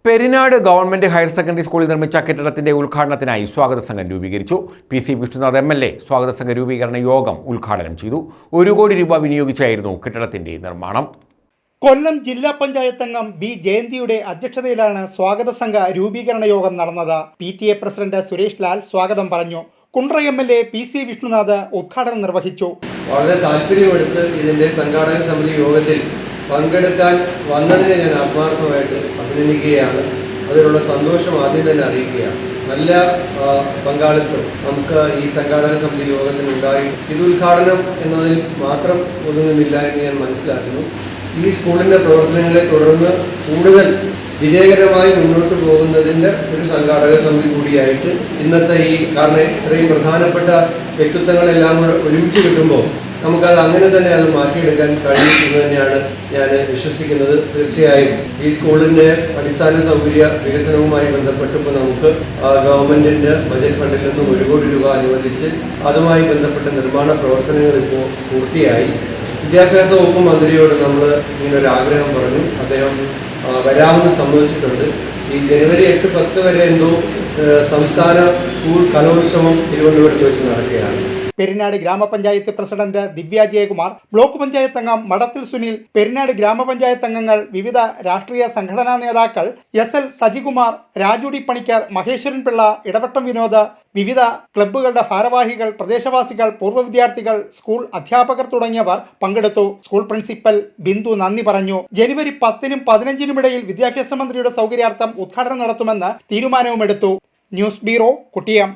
Perinad government higher secondary സ്കൂളിൽ നിർമ്മിച്ച കെട്ടിടത്തിന്റെ ഉദ്ഘാടനത്തിനായി സ്വാഗത സംഘം രൂപീകരിച്ചു. PC വിഷ്ണുനാഥ് MLA സ്വാഗത സംഘ രൂപീകരണ യോഗം ഉദ്ഘാടനം ചെയ്തു. 1 കോടി രൂപ വിനിയോഗിച്ചായിരുന്നു കെട്ടിടത്തിന്റെ നിർമ്മാണം. കൊല്ലം ജില്ലാ പഞ്ചായത്ത് അംഗം B. ജയന്തിയുടെ അധ്യക്ഷതയിലാണ് സ്വാഗത സംഘ രൂപീകരണ യോഗം നടന്നത്. PTA പ്രസിഡന്റ് സുരേഷ് ലാൽ സ്വാഗതം പറഞ്ഞു. കുണ്ട്ര MLA PC വിഷ്ണുനാഥ് ഉദ്ഘാടനം നിർവഹിച്ചു. വളരെ താല്പര്യമെടുത്ത് ഇതിന്റെ സംഘാടക സമിതി യോഗത്തിൽ പങ്കെടുക്കാൻ വന്നതിനെ ഞാൻ ആത്മാർത്ഥമായിട്ട് അഭിനന്ദിക്കുകയാണ്. അതിനുള്ള സന്തോഷം ആദ്യം തന്നെ അറിയിക്കുകയാണ്. നല്ല പങ്കാളിത്തം നമുക്ക് ഈ സംഘാടക സമിതി യോഗത്തിനുണ്ടായി. ഇത് ഉദ്ഘാടനം എന്നതിൽ മാത്രം ഒതുങ്ങുന്നില്ല എന്ന് ഞാൻ മനസ്സിലാക്കുന്നു. ഈ സ്കൂളിൻ്റെ പ്രവർത്തനങ്ങളെ തുടർന്ന് കൂടുതൽ വിജയകരമായി മുന്നോട്ട് പോകുന്നതിൻ്റെ ഒരു സംഘാടക സമിതി കൂടിയായിട്ട് ഇന്നത്തെ കാരണം ഇത്രയും പ്രധാനപ്പെട്ട വ്യക്തിത്വങ്ങളെല്ലാം കൂടെ ഒരുമിച്ച് കിട്ടുമ്പോൾ നമുക്കത് അങ്ങനെ തന്നെ അത് മാറ്റിയെടുക്കാൻ കഴിയും എന്ന് തന്നെയാണ് ഞാൻ വിശ്വസിക്കുന്നത്. തീർച്ചയായും ഈ സ്കൂളിൻ്റെ അടിസ്ഥാന സൗകര്യ വികസനവുമായി ബന്ധപ്പെട്ടിപ്പോൾ നമുക്ക് ഗവൺമെൻറ്റിൻ്റെ ബജറ്റ് ഫണ്ടിൽ നിന്നും 1 കോടി രൂപ അനുവദിച്ച് അതുമായി ബന്ധപ്പെട്ട നിർമ്മാണ പ്രവർത്തനങ്ങൾ ഇപ്പോൾ പൂർത്തിയായി. വിദ്യാഭ്യാസ വകുപ്പ് മന്ത്രിയോട് നമ്മൾ ഇങ്ങനൊരു ആഗ്രഹം പറഞ്ഞു. അദ്ദേഹം വരാമെന്ന് സമ്മതിച്ചിട്ടുണ്ട്. ഈ ജനുവരി 8, 10 വരെ എന്തോ സംസ്ഥാന സ്കൂൾ കലോത്സവം തിരുവനന്തപുരത്ത് വെച്ച് നടക്കുകയാണ്. പെരിനാട് ഗ്രാമപഞ്ചായത്ത് പ്രസിഡന്റ് ദിവ്യ ജയകുമാർ, ബ്ലോക്ക് പഞ്ചായത്ത് അംഗം മടത്തിൽ സുനിൽ, പെരിനാട് ഗ്രാമപഞ്ചായത്ത് അംഗങ്ങൾ, വിവിധ രാഷ്ട്രീയ സംഘടനാ നേതാക്കൾ, SL സജികുമാർ, രാജു ഡി പണിക്കർ, മഹേശ്വരൻ പിള്ള, ഇടവട്ടം വിനോദ്, വിവിധ ക്ലബ്ബുകളുടെ ഭാരവാഹികൾ, പ്രദേശവാസികൾ, പൂർവ്വ വിദ്യാർത്ഥികൾ, സ്കൂൾ അധ്യാപകർ തുടങ്ങിയവർ പങ്കെടുത്തു. സ്കൂൾ പ്രിൻസിപ്പൽ ബിന്ദു നന്ദി പറഞ്ഞു. ജനുവരി 10-നും 15-നും ഇടയിൽ വിദ്യാഭ്യാസ മന്ത്രിയുടെ സൗകര്യാർത്ഥം ഉദ്ഘാടനം നടത്തുമെന്ന് തീരുമാനവുമെടുത്തു. News bureau, കുട്ടിയം.